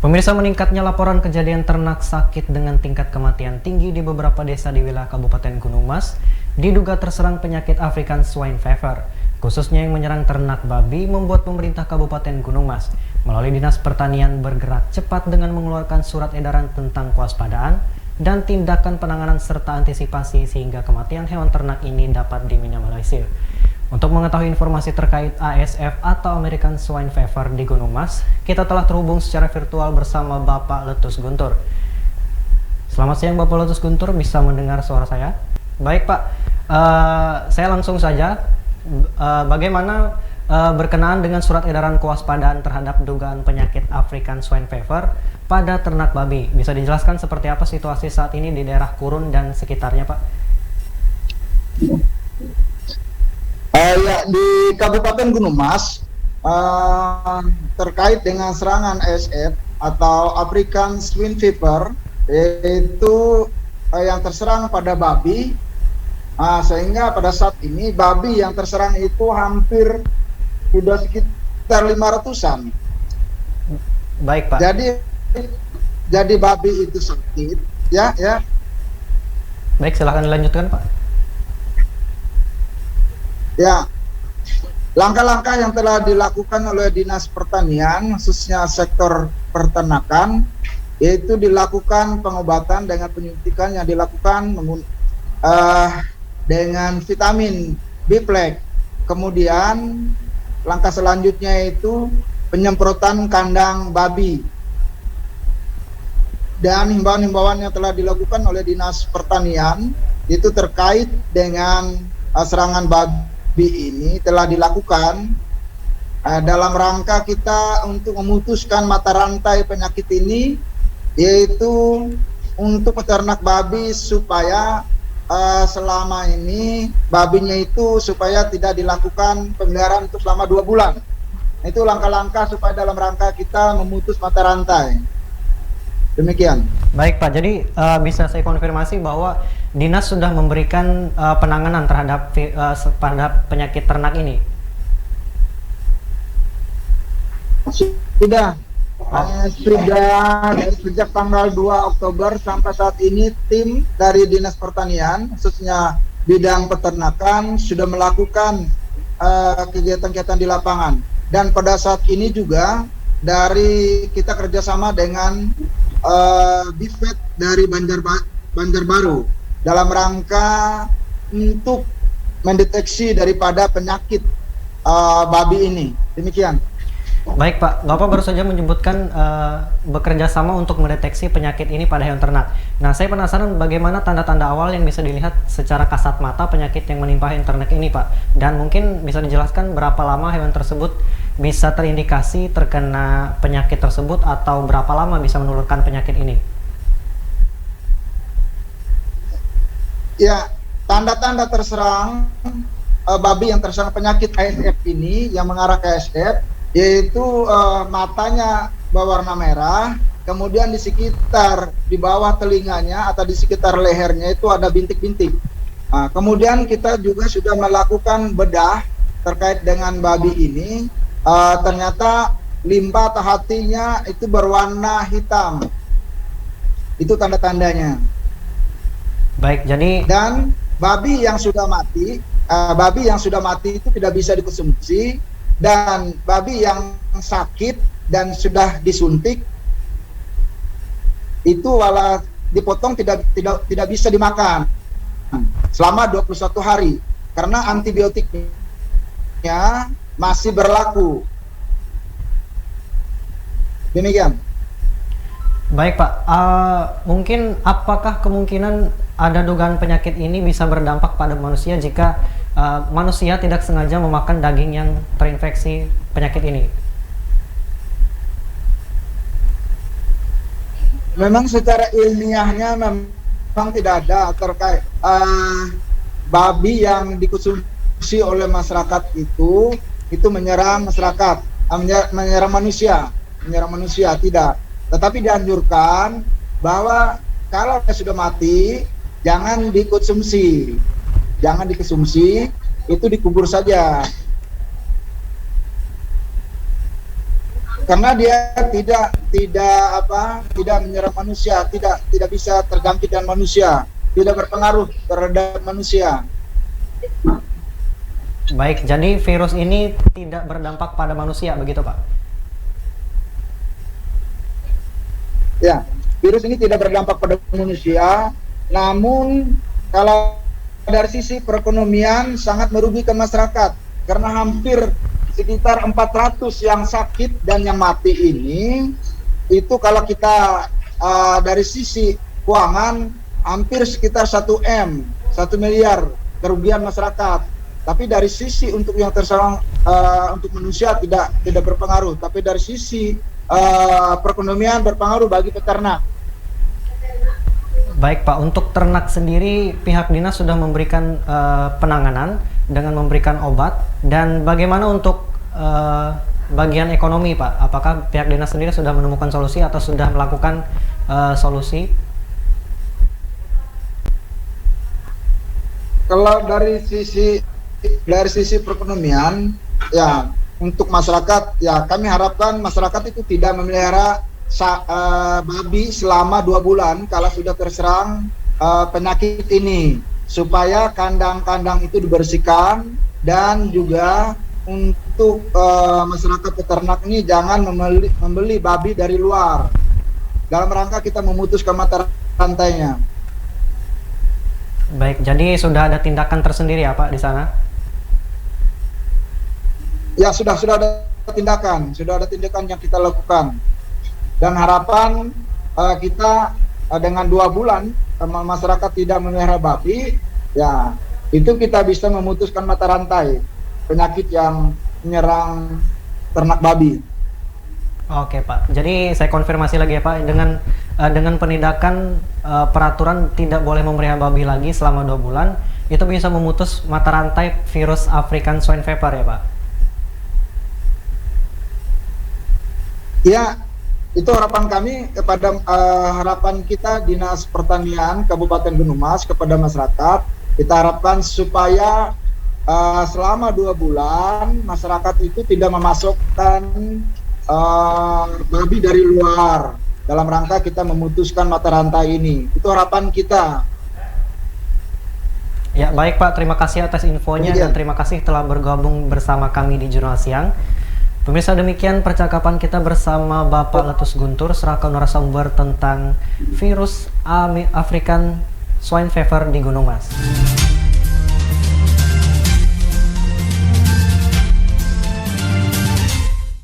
Pemirsa, meningkatnya laporan kejadian ternak sakit dengan tingkat kematian tinggi di beberapa desa di wilayah Kabupaten Gunung Mas diduga terserang penyakit African Swine Fever, khususnya yang menyerang ternak babi, membuat pemerintah Kabupaten Gunung Mas melalui Dinas Pertanian bergerak cepat dengan mengeluarkan surat edaran tentang kewaspadaan dan tindakan penanganan serta antisipasi sehingga kematian hewan ternak ini dapat diminimalisir. Untuk mengetahui informasi terkait ASF atau American Swine Fever di Gunung Mas, kita telah terhubung secara virtual bersama Bapak Letus Guntur. Selamat siang Bapak Letus Guntur, bisa mendengar suara saya? Baik Pak, saya langsung saja. Bagaimana berkenaan dengan surat edaran kewaspadaan terhadap dugaan penyakit African Swine Fever pada ternak babi? Bisa dijelaskan seperti apa situasi saat ini di daerah Kurun dan sekitarnya Pak? Ya, di Kabupaten Gunung Mas terkait dengan serangan ASF atau African Swine Fever, yaitu yang terserang pada babi, sehingga pada saat ini babi yang terserang itu hampir sudah sekitar 500-an. Baik Pak. Jadi babi itu sakit, ya. Baik, silahkan dilanjutkan Pak. Ya, langkah-langkah yang telah dilakukan oleh Dinas Pertanian, khususnya sektor peternakan, yaitu dilakukan pengobatan dengan penyuntikan yang dilakukan dengan vitamin Biplex. Kemudian langkah selanjutnya itu penyemprotan kandang babi. Dan himbauan-himbauan yang telah dilakukan oleh Dinas Pertanian itu terkait dengan serangan babi ini telah dilakukan dalam rangka kita untuk memutuskan mata rantai penyakit ini, yaitu untuk peternak babi supaya selama ini babinya itu supaya tidak dilakukan pemeliharaan untuk selama 2 bulan. Itu langkah-langkah supaya dalam rangka kita memutus mata rantai. Demikian. Baik Pak, jadi bisa saya konfirmasi bahwa Dinas sudah memberikan penanganan terhadap penyakit ternak ini? Sudah. Sudah dari sejak tanggal 2 Oktober sampai saat ini tim dari Dinas Pertanian, khususnya bidang peternakan, sudah melakukan kegiatan-kegiatan di lapangan. Dan pada saat ini juga dari kita kerjasama dengan Bifet dari Banjarbaru dalam rangka untuk mendeteksi daripada penyakit babi ini. Demikian. Baik Pak, Bapak baru saja menyebutkan bekerja sama untuk mendeteksi penyakit ini pada hewan ternak. Nah, saya penasaran bagaimana tanda-tanda awal yang bisa dilihat secara kasat mata penyakit yang menimpa hewan ternak ini Pak. Dan mungkin bisa dijelaskan berapa lama hewan tersebut bisa terindikasi terkena penyakit tersebut atau berapa lama bisa menulurkan penyakit ini? Ya, tanda-tanda terserang babi yang terserang penyakit ASF ini yang mengarah ke ASF, yaitu matanya berwarna merah, kemudian di sekitar di bawah telinganya atau di sekitar lehernya itu ada bintik-bintik. Kemudian kita juga sudah melakukan bedah terkait dengan babi ini, ternyata limpa atau hatinya itu berwarna hitam. Itu tanda-tandanya. Baik, jadi dan babi yang sudah mati itu tidak bisa dikonsumsi, dan babi yang sakit dan sudah disuntik itu walau dipotong tidak bisa dimakan selama 21 hari karena antibiotiknya masih berlaku. Demikian. baik Pak, mungkin apakah kemungkinan ada dugaan penyakit ini bisa berdampak pada manusia jika manusia tidak sengaja memakan daging yang terinfeksi penyakit ini? Memang secara ilmiahnya memang tidak ada terkait babi yang dikonsumsi oleh masyarakat itu menyerang masyarakat, menyerang manusia tidak. Tetapi dianjurkan bahwa kalau sudah mati jangan dikonsumsi, itu dikubur saja. karena dia tidak menyerang manusia, tidak bisa terjangkit dengan manusia, tidak berpengaruh terhadap manusia. Baik, jadi virus ini tidak berdampak pada manusia, begitu Pak? Ya, virus ini tidak berdampak pada manusia, namun kalau dari sisi perekonomian sangat merugikan masyarakat, karena hampir sekitar 400 yang sakit dan yang mati ini, itu kalau kita dari sisi keuangan hampir sekitar 1 miliar kerugian masyarakat. Tapi dari sisi untuk yang terserang untuk manusia tidak berpengaruh, tapi dari sisi perekonomian berpengaruh bagi peternak. Baik Pak, untuk ternak sendiri pihak dinas sudah memberikan penanganan dengan memberikan obat, dan bagaimana untuk bagian ekonomi Pak? Apakah pihak dinas sendiri sudah menemukan solusi atau sudah melakukan solusi? Kalau dari sisi perekonomian, ya untuk masyarakat, ya kami harapkan masyarakat itu tidak memelihara babi selama 2 bulan kalau sudah terserang penyakit ini, supaya kandang-kandang itu dibersihkan, dan juga untuk masyarakat peternak ini jangan membeli babi dari luar, dalam rangka kita memutuskan mata rantainya. Baik, jadi sudah ada tindakan tersendiri ya Pak di sana? Ya, sudah ada tindakan yang kita lakukan, dan harapan kita dengan 2 bulan masyarakat tidak memelihara babi, ya itu kita bisa memutuskan mata rantai penyakit yang menyerang ternak babi. Oke Pak, jadi saya konfirmasi lagi ya Pak, dengan penindakan peraturan tidak boleh memelihara babi lagi selama 2 bulan, itu bisa memutus mata rantai virus African Swine Fever ya Pak? Ya, itu harapan kami kepada harapan kita Dinas Pertanian Kabupaten Gunung Mas kepada masyarakat. Kita harapkan supaya selama 2 bulan masyarakat itu tidak memasukkan babi dari luar, dalam rangka kita memutuskan mata rantai ini. Itu harapan kita. Ya baik Pak, terima kasih atas infonya dan terima kasih telah bergabung bersama kami di Jurnal Siang. Pemirsa, demikian percakapan kita bersama Bapak Letus Guntur selaku narasumber tentang virus African Swine Fever di Gunung Mas.